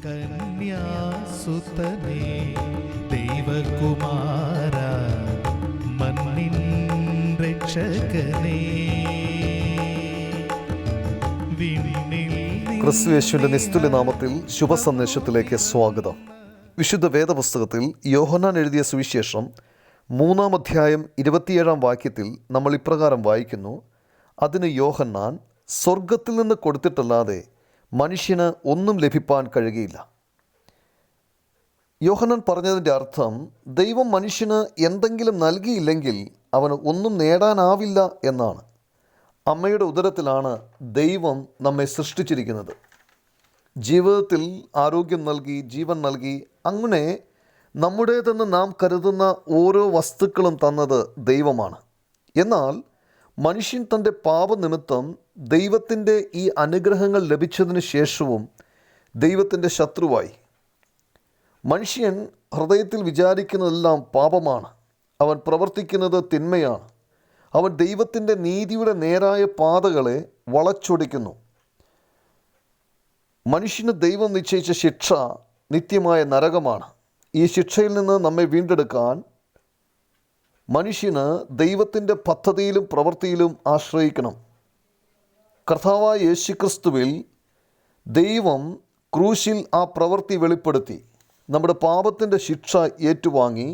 കന്യാസുതനേ ദൈവകുമാര മണ്ണിൻ രക്ഷകനേ. ക്രിസ്തുയേശുവിന്റെ നിസ്തുല്യ നാമത്തിൽ ശുഭസന്ദേശത്തിലേക്ക് സ്വാഗതം. വിശുദ്ധ വേദപുസ്തകത്തിൽ യോഹന്നാൻ എഴുതിയ സുവിശേഷം 3-ാം അധ്യായം 27-ാം വാക്യത്തിൽ നമ്മൾ ഇപ്രകാരം വായിക്കുന്നു: അതിന് യോഹന്നാൻ, സ്വർഗത്തിൽ നിന്ന് കൊടുത്തിട്ടല്ലാതെ മനുഷ്യന് ഒന്നും ലഭിപ്പാൻ കഴിയുകയില്ല. യോഹന്നാൻ പറഞ്ഞതിൻ്റെ അർത്ഥം, ദൈവം മനുഷ്യന് എന്തെങ്കിലും നൽകിയില്ലെങ്കിൽ അവന് ഒന്നും നേടാനാവില്ല എന്നാണ്. അമ്മയുടെ ഉദരത്തിലാണ് ദൈവം നമ്മെ സൃഷ്ടിച്ചിരിക്കുന്നത്. ജീവിതത്തിൽ ആരോഗ്യം നൽകി, ജീവൻ നൽകി, അങ്ങനെ നമ്മുടേതെന്ന് നാം കരുതുന്ന ഓരോ വസ്തുക്കളും തന്നത് ദൈവമാണ്. എന്നാൽ മനുഷ്യൻ തൻ്റെ പാപനിമിത്തം ദൈവത്തിൻ്റെ ഈ അനുഗ്രഹങ്ങൾ ലഭിച്ചതിന് ശേഷവും ദൈവത്തിൻ്റെ ശത്രുവായി. മനുഷ്യൻ ഹൃദയത്തിൽ വിചാരിക്കുന്നതെല്ലാം പാപമാണ്. അവൻ പ്രവർത്തിക്കുന്നത് തിന്മയാണ്. അവൻ ദൈവത്തിൻ്റെ നീതിയുടെ നേരായ പാതകളെ വളച്ചൊടിക്കുന്നു. മനുഷ്യന് ദൈവം നിശ്ചയിച്ച ശിക്ഷ നിത്യമായ നരകമാണ്. ഈ ശിക്ഷയിൽ നിന്ന് നമ്മെ വീണ്ടെടുക്കാൻ മനുഷ്യന് ദൈവത്തിൻ്റെ പദ്ധതിയിലും പ്രവൃത്തിയിലും ആശ്രയിക്കണം. കർത്താവായ യേശുക്രിസ്തുവിൽ ദൈവം ക്രൂശിൽ ആ പ്രവൃത്തി വെളിപ്പെടുത്തി. നമ്മുടെ പാപത്തിൻ്റെ ശിക്ഷ ഏറ്റുവാങ്ങി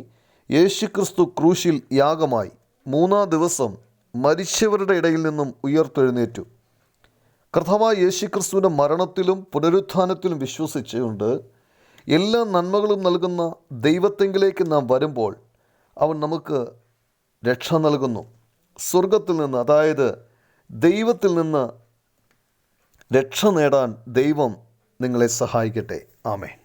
യേശുക്രിസ്തു ക്രൂശിൽ യാഗമായി 3-ാം ദിവസം മരിച്ചവരുടെ ഇടയിൽ നിന്നും ഉയർത്തെഴുന്നേറ്റു. കർത്താവായ യേശുക്രിസ്തുവിൻ്റെ മരണത്തിലും പുനരുത്ഥാനത്തിലും വിശ്വസിച്ചുകൊണ്ട് എല്ലാ നന്മകളും നൽകുന്ന ദൈവത്തെങ്കിലേക്ക് നാം വരുമ്പോൾ അവൻ നമുക്ക് രക്ഷ നൽകുന്നു. സ്വർഗത്തിൽ നിന്ന്, അതായത് ദൈവത്തിൽ നിന്ന് രക്ഷ നേടാൻ ദൈവം നിങ്ങളെ സഹായിക്കട്ടെ. ആമേൻ.